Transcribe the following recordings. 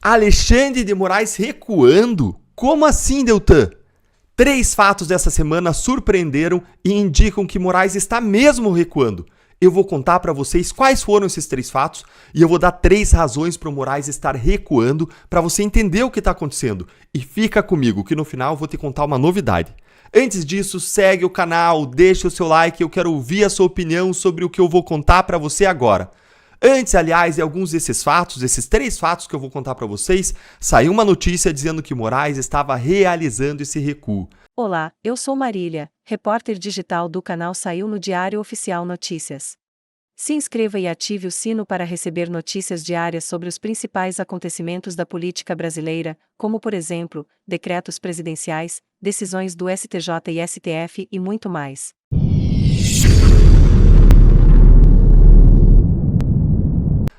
Alexandre de Moraes recuando? Como assim, Deltan? 3 fatos dessa semana surpreenderam e indicam que Moraes está mesmo recuando. Eu vou contar para vocês quais foram esses 3 fatos e eu vou dar 3 razões para o Moraes estar recuando para você entender o que está acontecendo. E fica comigo que no final eu vou te contar uma novidade. Antes disso, segue o canal, deixa o seu like, eu quero ouvir a sua opinião sobre o que eu vou contar para você agora. Antes, aliás, de alguns desses fatos, esses 3 fatos que eu vou contar para vocês, saiu uma notícia dizendo que Moraes estava realizando esse recuo. Olá, eu sou Marília, repórter digital do canal Saiu no Diário Oficial Notícias. Se inscreva e ative o sino para receber notícias diárias sobre os principais acontecimentos da política brasileira, como por exemplo, decretos presidenciais, decisões do STJ e STF e muito mais.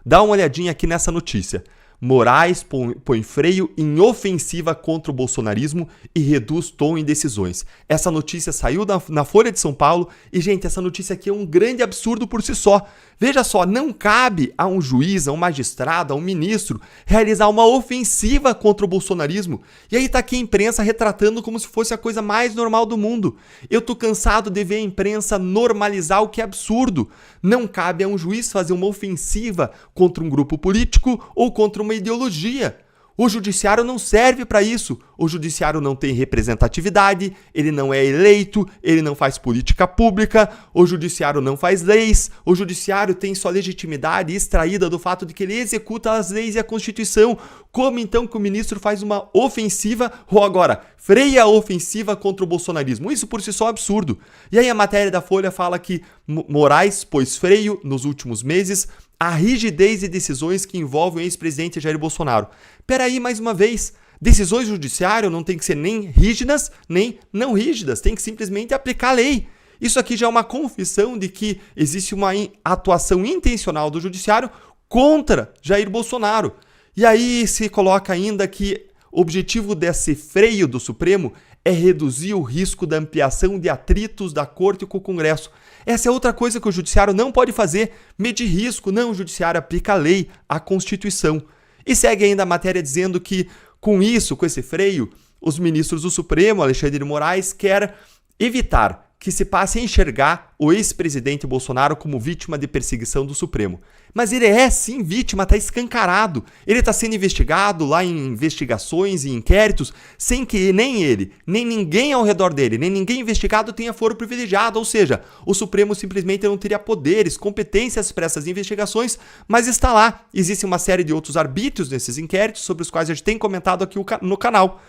Dá uma olhadinha aqui nessa notícia. Moraes põe freio em ofensiva contra o bolsonarismo e reduz tom em decisões. Essa notícia saiu na Folha de São Paulo e, gente, essa notícia aqui é um grande absurdo por si só. Veja só, não cabe a um juiz, a um magistrado, a um ministro realizar uma ofensiva contra o bolsonarismo. E aí tá aqui a imprensa retratando como se fosse a coisa mais normal do mundo. Eu tô cansado de ver a imprensa normalizar o que é absurdo. Não cabe a um juiz fazer uma ofensiva contra um grupo político ou contra uma ideologia. O judiciário não serve para isso. O judiciário não tem representatividade, ele não é eleito, ele não faz política pública, o judiciário não faz leis, o judiciário tem sua legitimidade extraída do fato de que ele executa as leis e a Constituição. Como então que o ministro faz uma ofensiva ou agora freia a ofensiva contra o bolsonarismo? Isso por si só é absurdo. E aí a matéria da Folha fala que Moraes pôs freio nos últimos meses a rigidez de decisões que envolvem o ex-presidente Jair Bolsonaro. Peraí, mais uma vez, decisões do judiciário não tem que ser nem rígidas, nem não rígidas, tem que simplesmente aplicar a lei. Isso aqui já é uma confissão de que existe uma atuação intencional do judiciário contra Jair Bolsonaro. E aí se coloca ainda que o objetivo desse freio do Supremo é reduzir o risco da ampliação de atritos da Corte com o Congresso. Essa é outra coisa que o judiciário não pode fazer, medir risco. Não, o judiciário aplica a lei, a Constituição. E segue ainda a matéria dizendo que, com isso, com esse freio, os ministros do Supremo, Alexandre de Moraes, quer evitar que se passe a enxergar o ex-presidente Bolsonaro como vítima de perseguição do Supremo. Mas ele é sim vítima, está escancarado. Ele está sendo investigado lá em investigações e inquéritos sem que nem ele, nem ninguém ao redor dele, nem ninguém investigado tenha foro privilegiado. Ou seja, o Supremo simplesmente não teria poderes, competências para essas investigações, mas está lá. Existe uma série de outros arbítrios nesses inquéritos sobre os quais a gente tem comentado aqui no canal.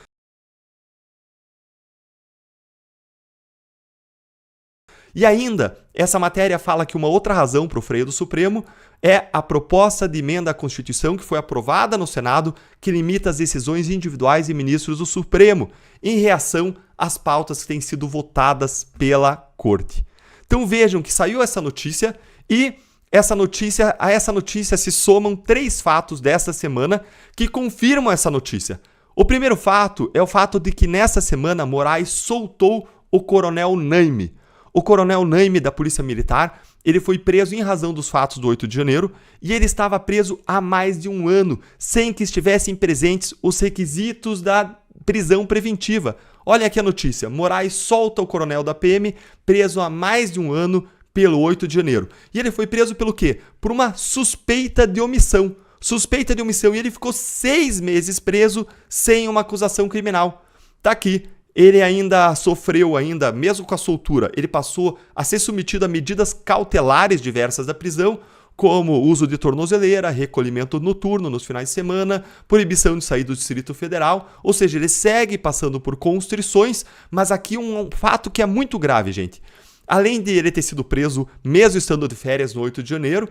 E ainda, essa matéria fala que uma outra razão para o freio do Supremo é a proposta de emenda à Constituição que foi aprovada no Senado, que limita as decisões individuais de ministros do Supremo, em reação às pautas que têm sido votadas pela Corte. Então vejam que saiu essa notícia e a essa notícia se somam 3 fatos desta semana que confirmam essa notícia. O primeiro fato é o fato de que nessa semana Moraes soltou o coronel Naime. O coronel Naime da Polícia Militar, ele foi preso em razão dos fatos do 8 de janeiro e ele estava preso há mais de 1 ano, sem que estivessem presentes os requisitos da prisão preventiva. Olha aqui a notícia, Moraes solta o coronel da PM, preso há mais de 1 ano pelo 8 de janeiro. E ele foi preso pelo quê? Por uma suspeita de omissão. Suspeita de omissão e ele ficou 6 meses preso sem uma acusação criminal. Tá aqui. Ele ainda sofreu, mesmo com a soltura, ele passou a ser submetido a medidas cautelares diversas da prisão, como uso de tornozeleira, recolhimento noturno nos finais de semana, proibição de sair do Distrito Federal, ou seja, ele segue passando por constrições, mas aqui um fato que é muito grave, gente. Além de ele ter sido preso, mesmo estando de férias no 8 de janeiro,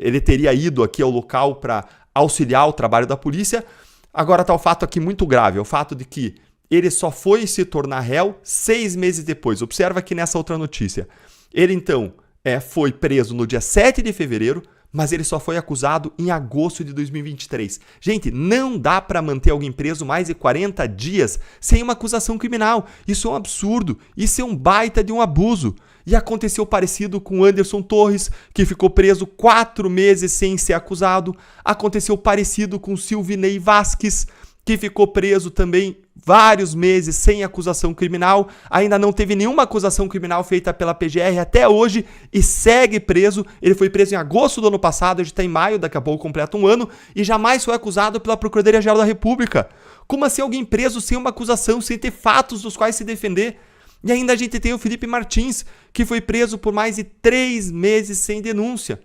ele teria ido aqui ao local para auxiliar o trabalho da polícia, agora está o fato aqui muito grave, é o fato de que ele só foi se tornar réu 6 meses depois. Observa aqui nessa outra notícia. Ele, então, foi preso no dia 7 de fevereiro, mas ele só foi acusado em agosto de 2023. Gente, não dá para manter alguém preso mais de 40 dias sem uma acusação criminal. Isso é um absurdo, isso é um baita de um abuso. E aconteceu parecido com Anderson Torres, que ficou preso 4 meses sem ser acusado. Aconteceu parecido com Silvinei Vasquez, que ficou preso também vários meses sem acusação criminal, ainda não teve nenhuma acusação criminal feita pela PGR até hoje e segue preso. Ele foi preso em agosto do ano passado, a gente está em maio, daqui a pouco completa um ano, e jamais foi acusado pela Procuradoria-Geral da República. Como assim alguém preso sem uma acusação, sem ter fatos dos quais se defender? E ainda a gente tem o Felipe Martins, que foi preso por mais de 3 meses sem denúncia.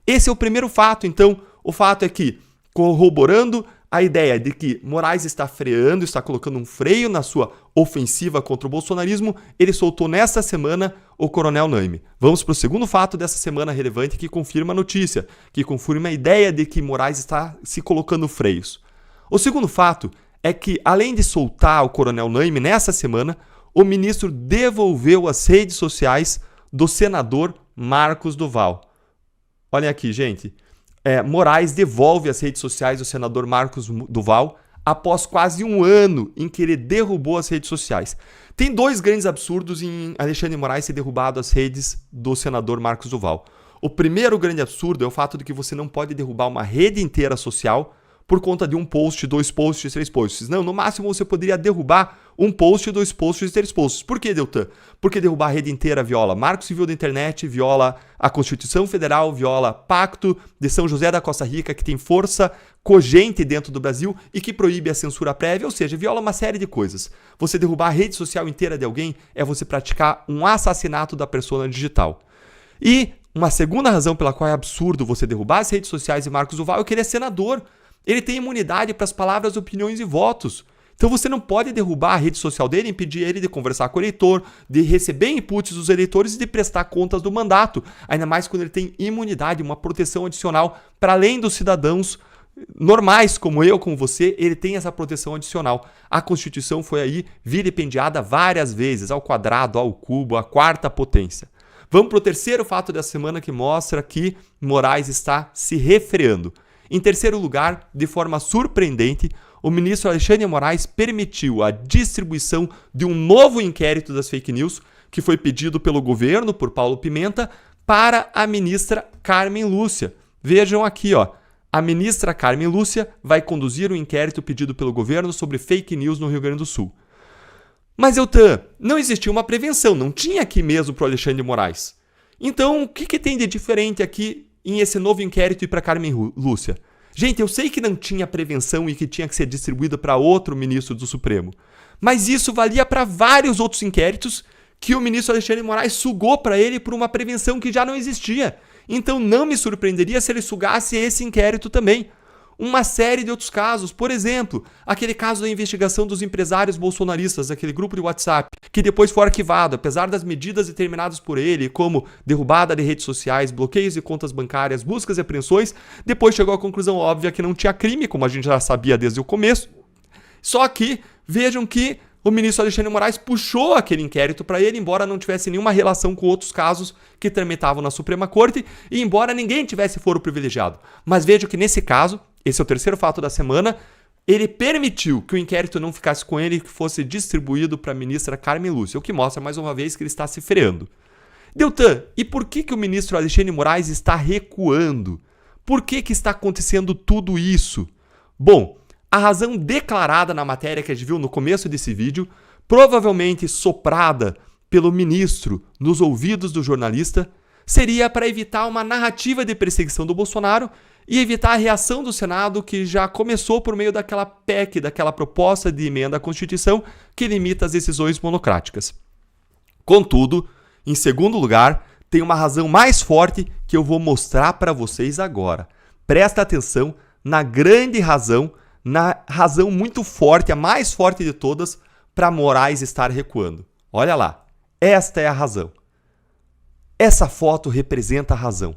Esse é o primeiro fato. Então, o fato é que, corroborando a ideia de que Moraes está freando, está colocando um freio na sua ofensiva contra o bolsonarismo, ele soltou nesta semana o Coronel Naime. Vamos para o segundo fato dessa semana relevante que confirma a notícia, que confirma a ideia de que Moraes está se colocando freios. O segundo fato é que, além de soltar o Coronel Naime nessa semana, o ministro devolveu as redes sociais do senador Marcos Duval. Olhem aqui, gente. Moraes devolve as redes sociais do senador Marcos Duval após quase um ano em que ele derrubou as redes sociais. Tem 2 grandes absurdos em Alexandre de Moraes ter derrubado as redes do senador Marcos Duval. O primeiro grande absurdo é o fato de que você não pode derrubar uma rede inteira social por conta de um post, 2 posts, 3 posts. Não, no máximo você poderia derrubar um post, 2 posts, 3 posts. Por que, Deltan? Porque derrubar a rede inteira viola Marco Civil da Internet, viola a Constituição Federal, viola Pacto de São José da Costa Rica, que tem força cogente dentro do Brasil e que proíbe a censura prévia, ou seja, viola uma série de coisas. Você derrubar a rede social inteira de alguém é você praticar um assassinato da persona digital. E uma segunda razão pela qual é absurdo você derrubar as redes sociais de Marcos Duval é que ele é senador. Ele tem imunidade para as palavras, opiniões e votos. Então você não pode derrubar a rede social dele, impedir ele de conversar com o eleitor, de receber inputs dos eleitores e de prestar contas do mandato. Ainda mais quando ele tem imunidade, uma proteção adicional para além dos cidadãos normais como eu, como você, ele tem essa proteção adicional. A Constituição foi aí vilipendiada várias vezes, ao quadrado, ao cubo, à 4ª potência. Vamos para o terceiro fato da semana que mostra que Moraes está se refreando. Em terceiro lugar, de forma surpreendente, o ministro Alexandre de Moraes permitiu a distribuição de um novo inquérito das fake news, que foi pedido pelo governo, por Paulo Pimenta, para a ministra Carmen Lúcia. Vejam aqui, ó. A ministra Carmen Lúcia vai conduzir um inquérito pedido pelo governo sobre fake news no Rio Grande do Sul. Mas, Deltan, não existia uma prevenção, não tinha aqui mesmo para o Alexandre de Moraes. Então, o que tem de diferente aqui em esse novo inquérito e para Carmen Lúcia? Gente, eu sei que não tinha prevenção e que tinha que ser distribuída para outro ministro do Supremo, mas isso valia para vários outros inquéritos que o ministro Alexandre de Moraes sugou para ele por uma prevenção que já não existia. Então não me surpreenderia se ele sugasse esse inquérito também. Uma série de outros casos, por exemplo, aquele caso da investigação dos empresários bolsonaristas, aquele grupo de WhatsApp, que depois foi arquivado, apesar das medidas determinadas por ele, como derrubada de redes sociais, bloqueios de contas bancárias, buscas e apreensões, depois chegou à conclusão óbvia que não tinha crime, como a gente já sabia desde o começo. Só que vejam que o ministro Alexandre de Moraes puxou aquele inquérito para ele, embora não tivesse nenhuma relação com outros casos que tramitavam na Suprema Corte e embora ninguém tivesse foro privilegiado. Mas vejam que nesse caso, esse é o terceiro fato da semana, ele permitiu que o inquérito não ficasse com ele e que fosse distribuído para a ministra Carmen Lúcia, o que mostra mais uma vez que ele está se freando. Deltan, e por que o ministro Alexandre de Moraes está recuando? Por que está acontecendo tudo isso? Bom, a razão declarada na matéria que a gente viu no começo desse vídeo, provavelmente soprada pelo ministro nos ouvidos do jornalista, seria para evitar uma narrativa de perseguição do Bolsonaro e evitar a reação do Senado que já começou por meio daquela PEC, daquela proposta de emenda à Constituição que limita as decisões monocráticas. Contudo, em segundo lugar, tem uma razão mais forte que eu vou mostrar para vocês agora. Presta atenção na grande razão, na razão muito forte, a mais forte de todas, para Moraes estar recuando. Olha lá, esta é a razão. Essa foto representa a razão.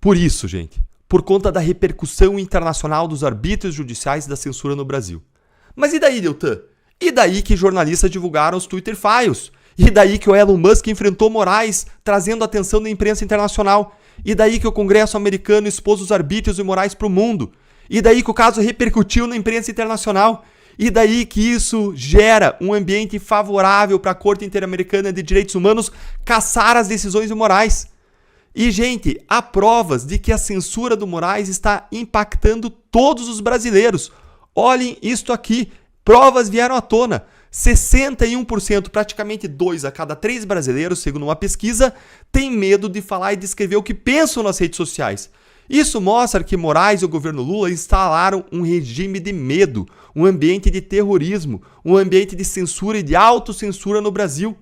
Por isso, gente, por conta da repercussão internacional dos arbítrios judiciais e da censura no Brasil. Mas e daí, Deltan? E daí que jornalistas divulgaram os Twitter Files? E daí que o Elon Musk enfrentou Moraes, trazendo a atenção da imprensa internacional. E daí que o Congresso americano expôs os arbítrios e Moraes para o mundo. E daí que o caso repercutiu na imprensa internacional. E daí que isso gera um ambiente favorável para a Corte Interamericana de Direitos Humanos cassar as decisões de Moraes. E, gente, há provas de que a censura do Moraes está impactando todos os brasileiros. Olhem isto aqui. Provas vieram à tona. 61%, praticamente 2 a cada 3 brasileiros, segundo uma pesquisa, têm medo de falar e de escrever o que pensam nas redes sociais. Isso mostra que Moraes e o governo Lula instalaram um regime de medo, um ambiente de terrorismo, um ambiente de censura e de autocensura no Brasil.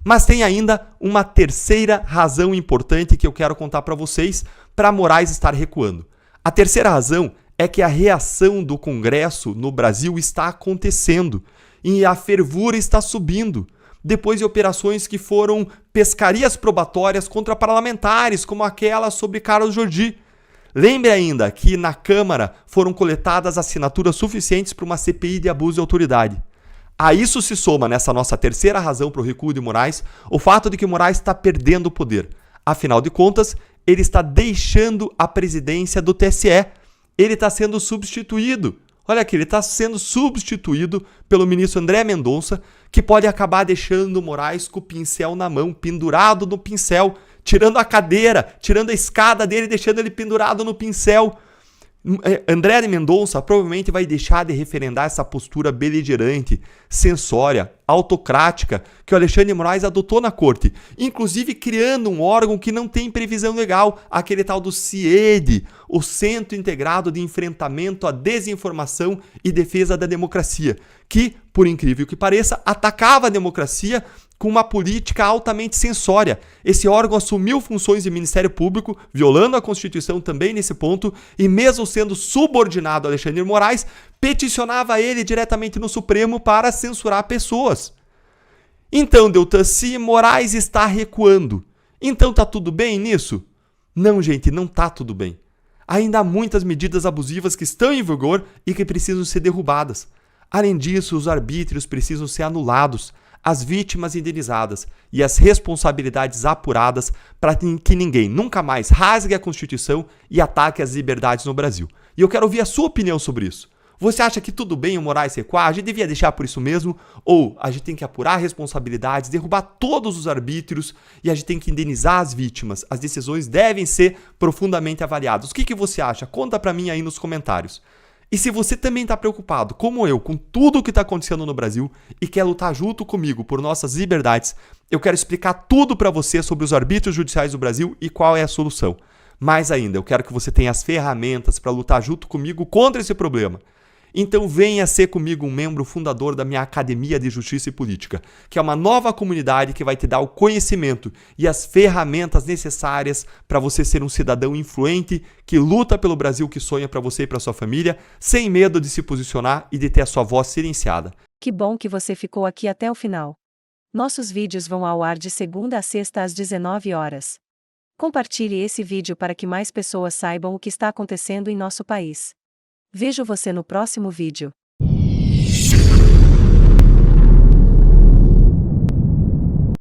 Mas tem ainda uma terceira razão importante que eu quero contar para vocês para Moraes estar recuando. A terceira razão é que a reação do Congresso no Brasil está acontecendo e a fervura está subindo, depois de operações que foram pescarias probatórias contra parlamentares, como aquela sobre Carlos Jordi. Lembre ainda que na Câmara foram coletadas assinaturas suficientes para uma CPI de abuso de autoridade. A isso se soma, nessa nossa terceira razão para o recuo de Moraes, o fato de que Moraes está perdendo o poder. Afinal de contas, ele está deixando a presidência do TSE. Ele está sendo substituído. Olha aqui, ele está sendo substituído pelo ministro André Mendonça, que pode acabar deixando Moraes com o pincel na mão, pendurado no pincel, tirando a cadeira, tirando a escada dele e deixando ele pendurado no pincel. André Mendonça provavelmente vai deixar de referendar essa postura beligerante, censória, autocrática que o Alexandre de Moraes adotou na corte, inclusive criando um órgão que não tem previsão legal, aquele tal do CIED, o Centro Integrado de Enfrentamento à Desinformação e Defesa da Democracia, que, por incrível que pareça, atacava a democracia com uma política altamente censória. Esse órgão assumiu funções de Ministério Público, violando a Constituição também nesse ponto, e mesmo sendo subordinado a Alexandre de Moraes, peticionava ele diretamente no Supremo para censurar pessoas. Então, Deltan, se Moraes está recuando, então tá tudo bem nisso? Não, gente, não tá tudo bem. Ainda há muitas medidas abusivas que estão em vigor e que precisam ser derrubadas. Além disso, os arbítrios precisam ser anulados, as vítimas indenizadas e as responsabilidades apuradas para que ninguém nunca mais rasgue a Constituição e ataque as liberdades no Brasil. E eu quero ouvir a sua opinião sobre isso. Você acha que tudo bem o Moraes recuar? A gente devia deixar por isso mesmo? Ou a gente tem que apurar responsabilidades, derrubar todos os arbítrios e a gente tem que indenizar as vítimas? As decisões devem ser profundamente avaliadas. O que você acha? Conta para mim aí nos comentários. E se você também está preocupado, como eu, com tudo o que está acontecendo no Brasil e quer lutar junto comigo por nossas liberdades, eu quero explicar tudo para você sobre os arbítrios judiciais do Brasil e qual é a solução. Mais ainda, eu quero que você tenha as ferramentas para lutar junto comigo contra esse problema. Então venha ser comigo um membro fundador da minha Academia de Justiça e Política, que é uma nova comunidade que vai te dar o conhecimento e as ferramentas necessárias para você ser um cidadão influente que luta pelo Brasil que sonha para você e para sua família, sem medo de se posicionar e de ter a sua voz silenciada. Que bom que você ficou aqui até o final. Nossos vídeos vão ao ar de segunda a sexta às 19 horas. Compartilhe esse vídeo para que mais pessoas saibam o que está acontecendo em nosso país. Vejo você no próximo vídeo.